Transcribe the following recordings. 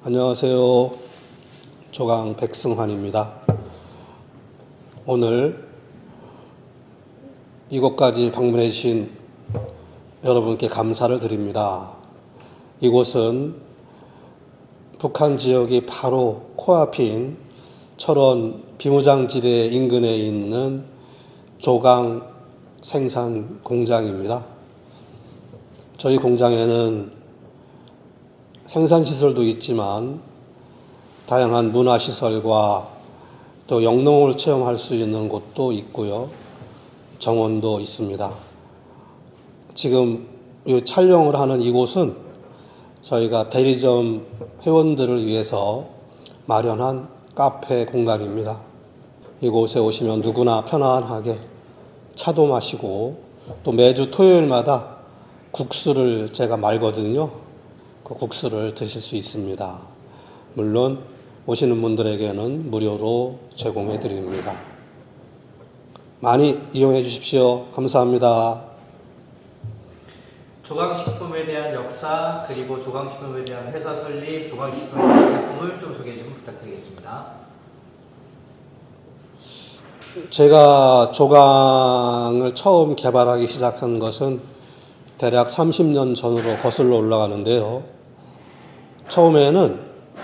안녕하세요. 조강 백승환입니다. 오늘 이곳까지 방문해 주신 여러분께 감사를 드립니다. 이곳은 북한 지역이 바로 코앞인 철원 비무장지대 인근에 있는 조강 생산 공장입니다. 저희 공장에는 생산시설도 있지만 다양한 문화시설과 또 영농을 체험할 수 있는 곳도 있고요. 정원도 있습니다. 지금 이 촬영을 하는 이곳은 저희가 대리점 회원들을 위해서 마련한 카페 공간입니다. 이곳에 오시면 누구나 편안하게 차도 마시고 또 매주 토요일마다 국수를 제가 말거든요. 그 국수를 드실 수 있습니다. 물론 오시는 분들에게는 무료로 제공해 드립니다. 많이 이용해 주십시오. 감사합니다. 조강식품에 대한 역사, 그리고 조강식품에 대한 회사 설립, 조강식품에 대한 제품을 좀 소개 좀 부탁드리겠습니다. 제가 조강을 처음 개발하기 시작한 것은 대략 30년 전으로 거슬러 올라가는데요. 처음에는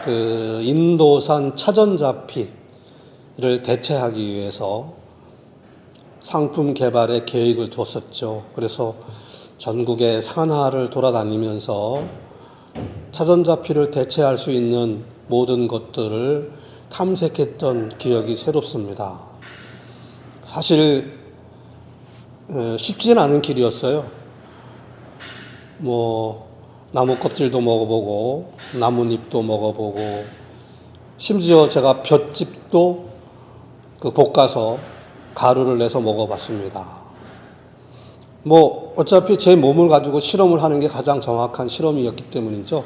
그 인도산 차전자피를 대체하기 위해서 상품 개발에 계획을 두었었죠. 그래서 전국의 산하를 돌아다니면서 차전자피를 대체할 수 있는 모든 것들을 탐색했던 기억이 새롭습니다. 사실 쉽지는 않은 길이었어요. 나무 껍질도 먹어보고 나뭇잎도 먹어보고 심지어 제가 볏짚도 볶아서 가루를 내서 먹어봤습니다. 어차피 제 몸을 가지고 실험을 하는 게 가장 정확한 실험이었기 때문이죠.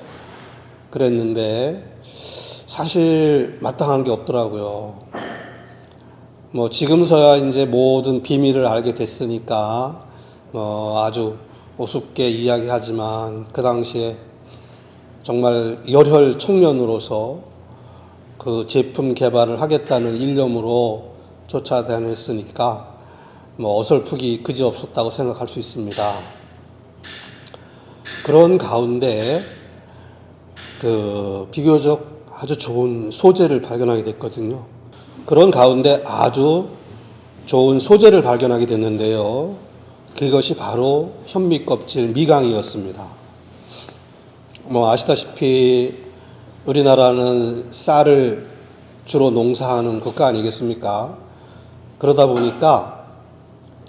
그랬는데 사실 마땅한 게 없더라고요. 지금서야 이제 모든 비밀을 알게 됐으니까 아주 우습게 이야기하지만 그 당시에 정말 열혈 청년으로서 그 제품 개발을 하겠다는 일념으로 쫓아다녔으니까 어설프기 그지없었다고 생각할 수 있습니다. 그런 가운데 비교적 아주 좋은 소재를 발견하게 됐거든요. 그런 가운데 아주 좋은 소재를 발견하게 됐는데요. 그것이 바로 현미껍질 미강이었습니다. 아시다시피 우리나라는 쌀을 주로 농사하는 국가 아니겠습니까? 그러다 보니까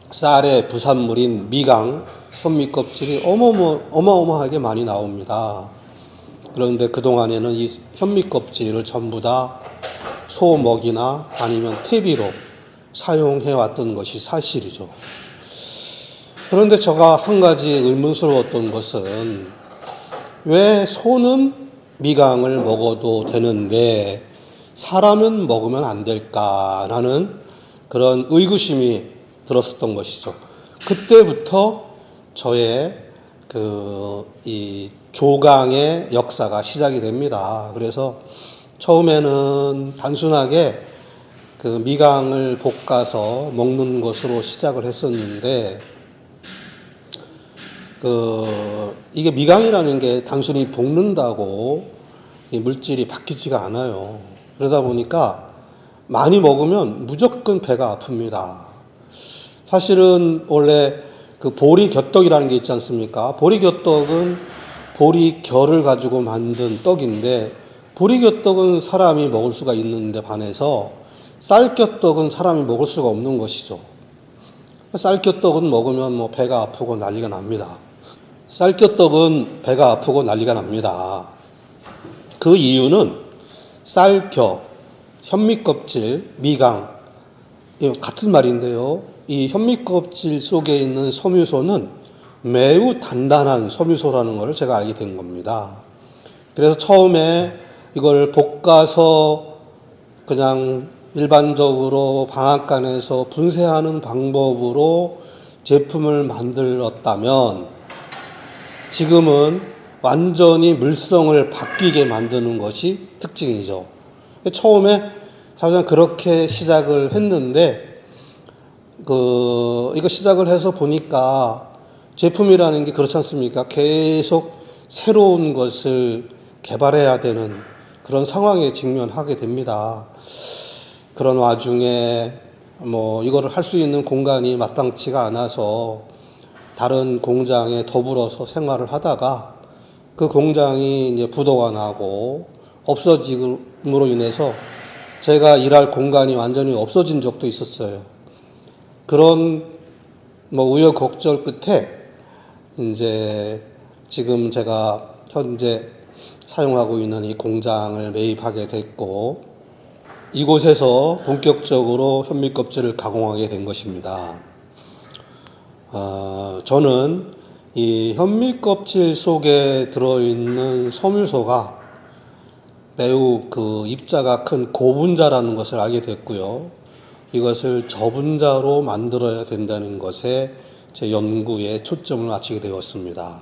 쌀의 부산물인 미강, 현미껍질이 어마어마하게 많이 나옵니다. 그런데 그동안에는 이 현미껍질을 전부 다 소 먹이나 아니면 퇴비로 사용해왔던 것이 사실이죠. 그런데 제가 한 가지 의문스러웠던 것은 왜 소는 미강을 먹어도 되는데 사람은 먹으면 안 될까라는 그런 의구심이 들었었던 것이죠. 그때부터 저의 이 조강의 역사가 시작이 됩니다. 그래서 처음에는 단순하게 미강을 볶아서 먹는 것으로 시작을 했었는데 이게 미강이라는 게 단순히 볶는다고 이 물질이 바뀌지가 않아요. 그러다 보니까 많이 먹으면 무조건 배가 아픕니다. 사실은 원래 보리겨떡이라는 게 있지 않습니까? 보리겨떡은 보리결을 가지고 만든 떡인데 보리겨떡은 사람이 먹을 수가 있는데 반해서 쌀겨떡은 사람이 먹을 수가 없는 것이죠. 쌀겨떡은 먹으면 배가 아프고 난리가 납니다. 쌀겨떡은 배가 아프고 난리가 납니다. 그 이유는 쌀겨, 현미껍질, 미강 같은 말인데요. 이 현미껍질 속에 있는 섬유소는 매우 단단한 섬유소라는 것을 제가 알게 된 겁니다. 그래서 처음에 이걸 볶아서 그냥 일반적으로 방앗간에서 분쇄하는 방법으로 제품을 만들었다면 지금은 완전히 물성을 바뀌게 만드는 것이 특징이죠. 처음에 사실상 그렇게 시작을 했는데, 이거 시작을 해서 보니까 제품이라는 게 그렇지 않습니까? 계속 새로운 것을 개발해야 되는 그런 상황에 직면하게 됩니다. 그런 와중에 이거를 할 수 있는 공간이 마땅치가 않아서 다른 공장에 더불어서 생활을 하다가 그 공장이 이제 부도가 나고 없어짐으로 인해서 제가 일할 공간이 완전히 없어진 적도 있었어요. 그런 우여곡절 끝에 이제 지금 제가 현재 사용하고 있는 이 공장을 매입하게 됐고, 이곳에서 본격적으로 현미껍질을 가공하게 된 것입니다. 저는 이 현미껍질 속에 들어있는 섬유소가 매우 입자가 큰 고분자라는 것을 알게 됐고요. 이것을 저분자로 만들어야 된다는 것에 제 연구에 초점을 맞추게 되었습니다.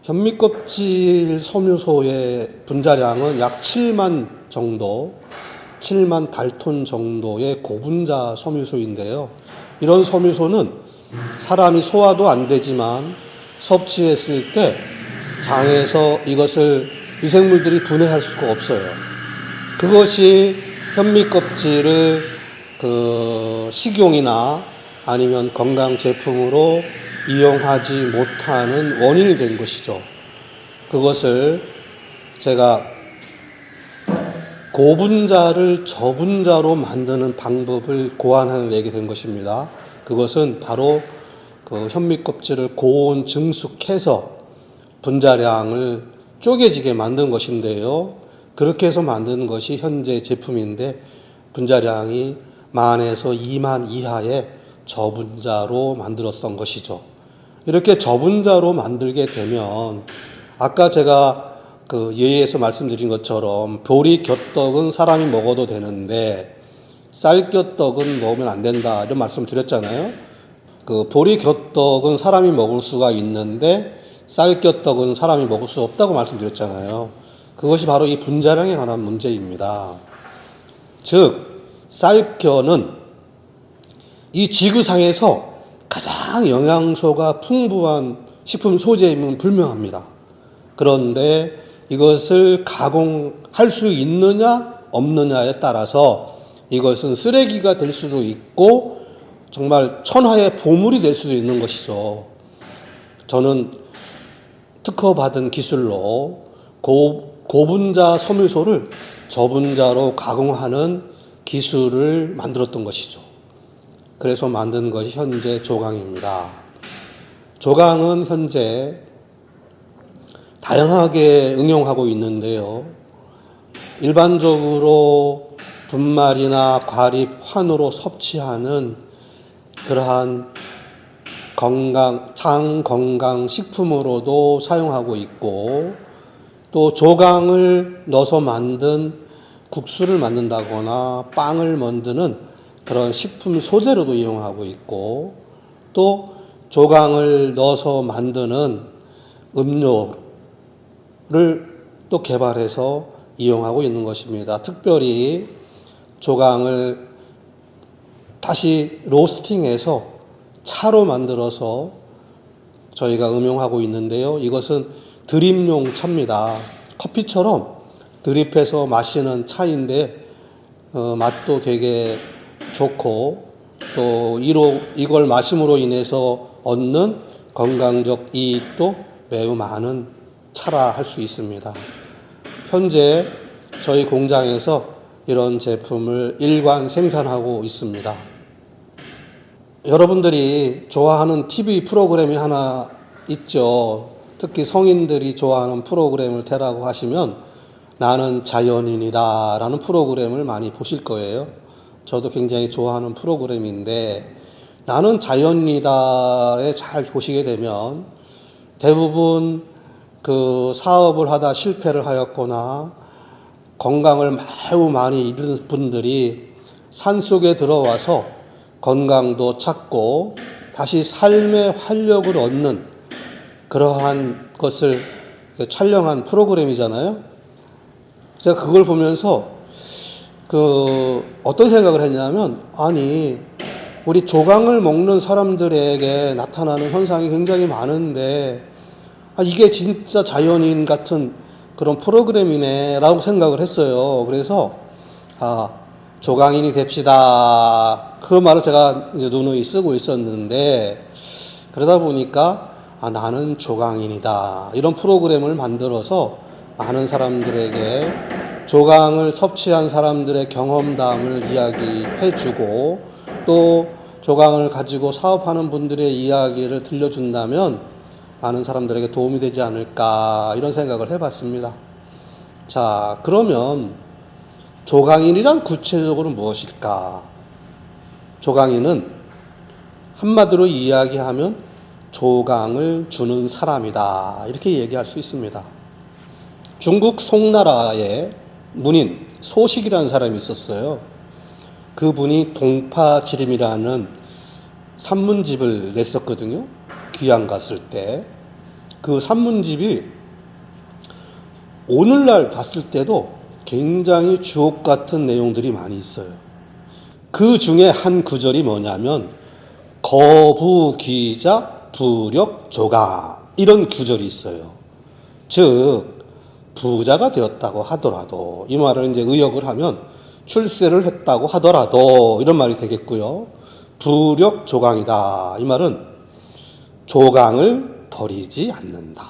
현미껍질 섬유소의 분자량은 약 7만 달톤 정도의 고분자 섬유소인데요. 이런 섬유소는 사람이 소화도 안 되지만 섭취했을 때 장에서 이것을 미생물들이 분해할 수가 없어요. 그것이 현미껍질을 식용이나 아니면 건강 제품으로 이용하지 못하는 원인이 된 것이죠. 그것을 제가 고분자를 저분자로 만드는 방법을 고안해내게 된 것입니다. 그것은 바로 현미껍질을 고온 증숙해서 분자량을 쪼개지게 만든 것인데요. 그렇게 해서 만든 것이 현재 제품인데, 분자량이 10,000에서 20,000 이하의 저분자로 만들었던 것이죠. 이렇게 저분자로 만들게 되면 아까 제가 예에서 말씀드린 것처럼 보리곁떡은 사람이 먹어도 되는데 쌀겨떡은 먹으면 안 된다, 이런 말씀 드렸잖아요. 보리곁떡은 사람이 먹을 수가 있는데 쌀겨떡은 사람이 먹을 수 없다고 말씀드렸잖아요. 그것이 바로 이 분자량에 관한 문제입니다. 즉 쌀겨는 이 지구상에서 가장 영양소가 풍부한 식품 소재임은 분명합니다. 그런데 이것을 가공할 수 있느냐 없느냐에 따라서 이것은 쓰레기가 될 수도 있고 정말 천하의 보물이 될 수도 있는 것이죠. 저는 특허받은 기술로 고분자 섬유소를 저분자로 가공하는 기술을 만들었던 것이죠. 그래서 만든 것이 현재 조강입니다. 조강은 현재 다양하게 응용하고 있는데요. 일반적으로 분말이나 과립, 환으로 섭취하는 그러한 장 건강 식품으로도 사용하고 있고, 또 조강을 넣어서 만든 국수를 만든다거나 빵을 만드는 그런 식품 소재로도 이용하고 있고, 또 조강을 넣어서 만드는 음료를 또 개발해서 이용하고 있는 것입니다. 특별히 조강을 다시 로스팅해서 차로 만들어서 저희가 음용하고 있는데요. 이것은 드립용 차입니다. 커피처럼 드립해서 마시는 차인데 맛도 되게 좋고, 또 이걸 마심으로 인해서 얻는 건강적 이익도 매우 많은 차라 할 수 있습니다. 현재 저희 공장에서 이런 제품을 일관 생산하고 있습니다. 여러분들이 좋아하는 TV 프로그램이 하나 있죠. 특히 성인들이 좋아하는 프로그램을 대라고 하시면 나는 자연인이다 라는 프로그램을 많이 보실 거예요. 저도 굉장히 좋아하는 프로그램인데, 나는 자연인이다에 잘 보시게 되면 대부분 사업을 하다 실패를 하였거나 건강을 매우 많이 잃은 분들이 산속에 들어와서 건강도 찾고 다시 삶의 활력을 얻는 그러한 것을 그 촬영한 프로그램이잖아요. 제가 그걸 보면서 어떤 생각을 했냐면, 아니, 우리 조강을 먹는 사람들에게 나타나는 현상이 굉장히 많은데, 이게 진짜 자연인 같은 그런 프로그램이네라고 생각을 했어요. 그래서 조강인이 됩시다. 그 말을 제가 이제 누누이 쓰고 있었는데, 그러다 보니까 나는 조강인이다. 이런 프로그램을 만들어서 많은 사람들에게 조강을 섭취한 사람들의 경험담을 이야기해주고, 또 조강을 가지고 사업하는 분들의 이야기를 들려준다면 많은 사람들에게 도움이 되지 않을까, 이런 생각을 해봤습니다. 자, 그러면 조강인이란 구체적으로 무엇일까? 조강인은 한마디로 이야기하면 조강을 주는 사람이다, 이렇게 얘기할 수 있습니다. 중국 송나라에 문인 소식이라는 사람이 있었어요. 그분이 동파지림이라는 산문집을 냈었거든요. 귀양 갔을 때. 그 산문집이 오늘날 봤을 때도 굉장히 주옥 같은 내용들이 많이 있어요. 그 중에 한 구절이 뭐냐면 거부기자 부력조강, 이런 구절이 있어요. 즉 부자가 되었다고 하더라도, 이 말을 이제 의역을 하면 출세를 했다고 하더라도 이런 말이 되겠고요. 부력조강이다, 이 말은 조강을 버리지 않는다,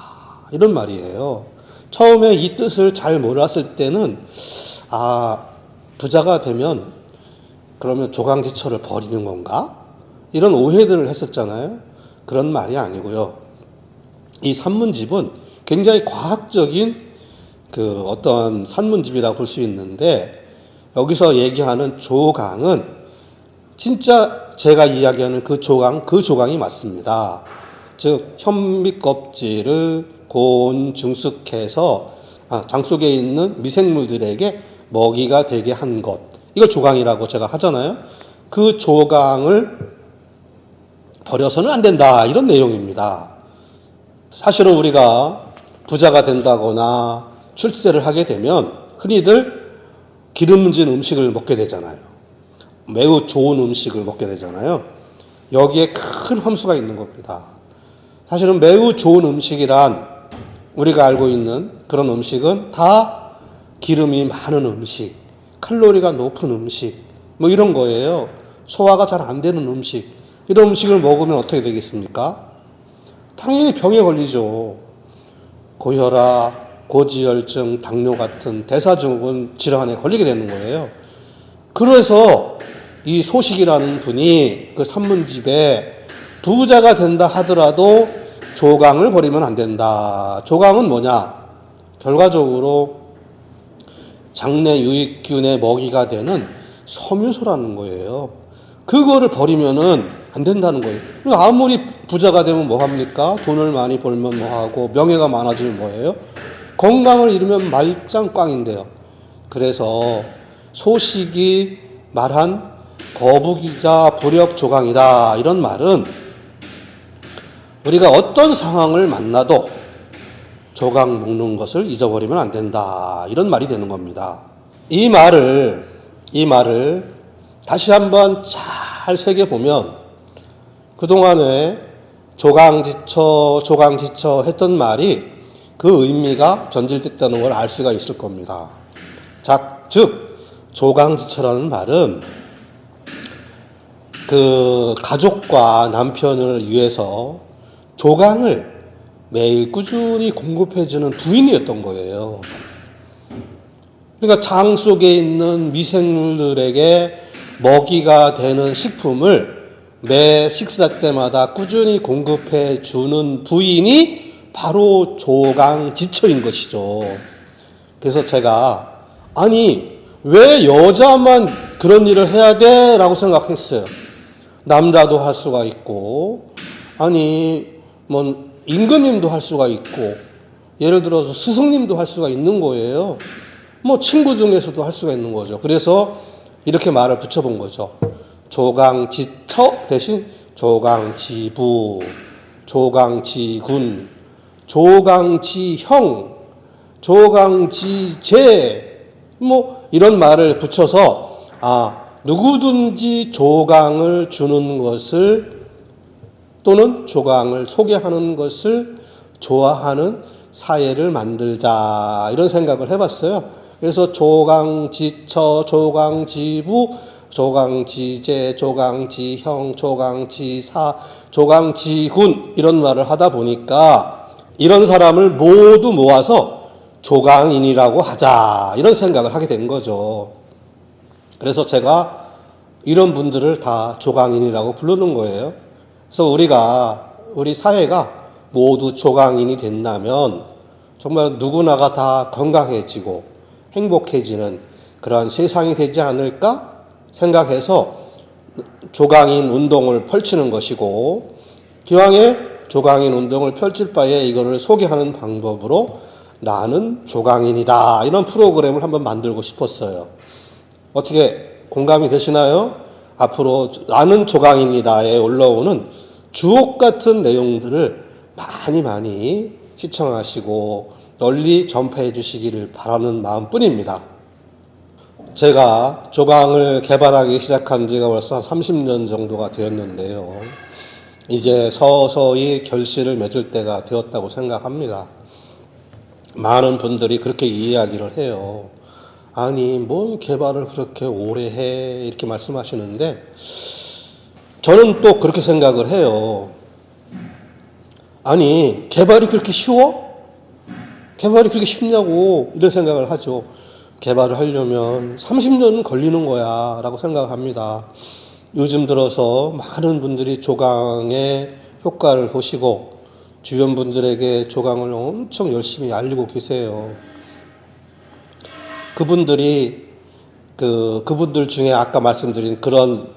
이런 말이에요. 처음에 이 뜻을 잘 몰랐을 때는 부자가 되면 그러면 조강지처를 버리는 건가? 이런 오해들을 했었잖아요. 그런 말이 아니고요. 이 산문집은 굉장히 과학적인 어떤 산문집이라고 볼 수 있는데, 여기서 얘기하는 조강은 진짜 제가 이야기하는 그 조강이 맞습니다. 즉 현미껍질을 고온 증숙해서 장 속에 있는 미생물들에게 먹이가 되게 한 것, 이걸 조강이라고 제가 하잖아요. 그 조강을 버려서는 안 된다, 이런 내용입니다. 사실은 우리가 부자가 된다거나 출세를 하게 되면 흔히들 기름진 음식을 먹게 되잖아요. 매우 좋은 음식을 먹게 되잖아요. 여기에 큰 함수가 있는 겁니다. 사실은 매우 좋은 음식이란 우리가 알고 있는 그런 음식은 다 기름이 많은 음식, 칼로리가 높은 음식, 이런 거예요. 소화가 잘 안 되는 음식, 이런 음식을 먹으면 어떻게 되겠습니까? 당연히 병에 걸리죠. 고혈압, 고지혈증, 당뇨 같은 대사증후군 질환에 걸리게 되는 거예요. 그래서 이 소식이라는 분이 그 산문집에 부자가 된다 하더라도 조강을 버리면 안 된다. 조강은 뭐냐? 결과적으로 장내 유익균의 먹이가 되는 섬유소라는 거예요. 그거를 버리면은 안 된다는 거예요. 아무리 부자가 되면 뭐 합니까? 돈을 많이 벌면 뭐 하고, 명예가 많아지면 뭐예요? 건강을 잃으면 말짱 꽝인데요. 그래서 소식이 말한 거부기자 부력조강이다, 이런 말은 우리가 어떤 상황을 만나도 조강 먹는 것을 잊어버리면 안 된다, 이런 말이 되는 겁니다. 이 말을 다시 한번 잘 새겨보면 그동안에 조강지처 했던 말이 그 의미가 변질됐다는 걸 알 수가 있을 겁니다. 즉 조강지처라는 말은 그 가족과 남편을 위해서 조강을 매일 꾸준히 공급해주는 부인이었던 거예요. 그러니까 장 속에 있는 미생물들에게 먹이가 되는 식품을 매 식사 때마다 꾸준히 공급해주는 부인이 바로 조강지처인 것이죠. 그래서 제가 왜 여자만 그런 일을 해야 돼? 라고 생각했어요. 남자도 할 수가 있고, 임금님도 할 수가 있고, 예를 들어서 스승님도 할 수가 있는 거예요. 친구 중에서도 할 수가 있는 거죠. 그래서 이렇게 말을 붙여본 거죠. 조강지처 대신 조강지부, 조강지군, 조강지형, 조강지제, 뭐 이런 말을 붙여서 누구든지 조강을 주는 것을 또는 조강을 소개하는 것을 좋아하는 사회를 만들자 이런 생각을 해봤어요. 그래서 조강지처, 조강지부, 조강지제, 조강지형, 조강지사, 조강지군 이런 말을 하다 보니까 이런 사람을 모두 모아서 조강인이라고 하자 이런 생각을 하게 된 거죠. 그래서 제가 이런 분들을 다 조강인이라고 부르는 거예요. 그래서 우리 사회가 모두 조강인이 된다면 정말 누구나가 다 건강해지고 행복해지는 그런 세상이 되지 않을까 생각해서 조강인 운동을 펼치는 것이고, 기왕에 조강인 운동을 펼칠 바에 이거를 소개하는 방법으로 나는 조강인이다 이런 프로그램을 한번 만들고 싶었어요. 어떻게 공감이 되시나요? 앞으로 나는 조강인이다에 올라오는 주옥 같은 내용들을 많이 시청하시고 널리 전파해 주시기를 바라는 마음뿐입니다. 제가 조강을 개발하기 시작한 지가 벌써 한 30년 정도가 되었는데요. 이제 서서히 결실을 맺을 때가 되었다고 생각합니다. 많은 분들이 그렇게 이야기를 해요. 아니, 뭔 개발을 그렇게 오래 해? 이렇게 말씀하시는데, 저는 또 그렇게 생각을 해요. 아니, 개발이 그렇게 쉬워? 개발이 그렇게 쉽냐고, 이런 생각을 하죠. 개발을 하려면 30년은 걸리는 거야, 라고 생각합니다. 요즘 들어서 많은 분들이 조강의 효과를 보시고, 주변 분들에게 조강을 엄청 열심히 알리고 계세요. 그분들 중에 아까 말씀드린 그런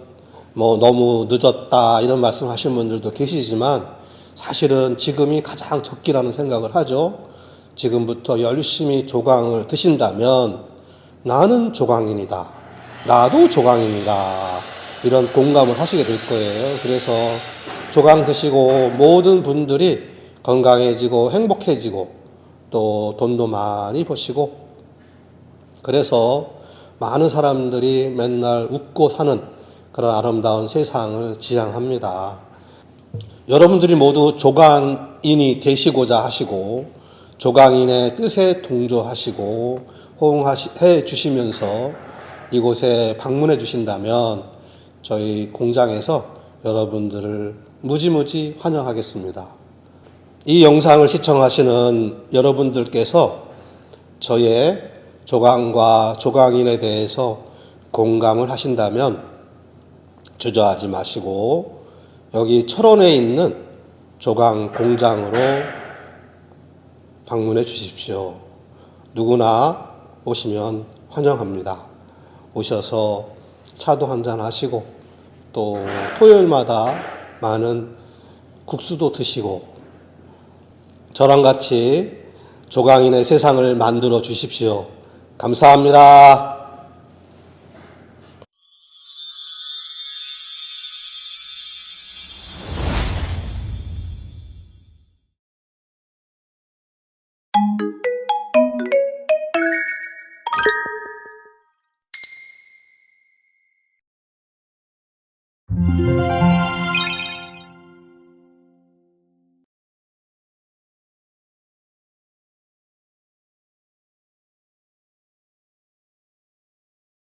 너무 늦었다 이런 말씀 하시는 분들도 계시지만 사실은 지금이 가장 적기라는 생각을 하죠. 지금부터 열심히 조강을 드신다면 나는 조강인이다. 나도 조강인이다. 이런 공감을 하시게 될 거예요. 그래서 조강 드시고 모든 분들이 건강해지고 행복해지고 또 돈도 많이 버시고, 그래서 많은 사람들이 맨날 웃고 사는 그런 아름다운 세상을 지향합니다. 여러분들이 모두 조강인이 되시고자 하시고 조강인의 뜻에 동조하시고 호응해 주시면서 이곳에 방문해 주신다면 저희 공장에서 여러분들을 무지무지 환영하겠습니다. 이 영상을 시청하시는 여러분들께서 저의 조강과 조강인에 대해서 공감을 하신다면 주저하지 마시고 여기 철원에 있는 조강 공장으로 방문해 주십시오. 누구나 오시면 환영합니다. 오셔서 차도 한잔 하시고 또 토요일마다 많은 국수도 드시고 저랑 같이 조강인의 세상을 만들어 주십시오. 감사합니다.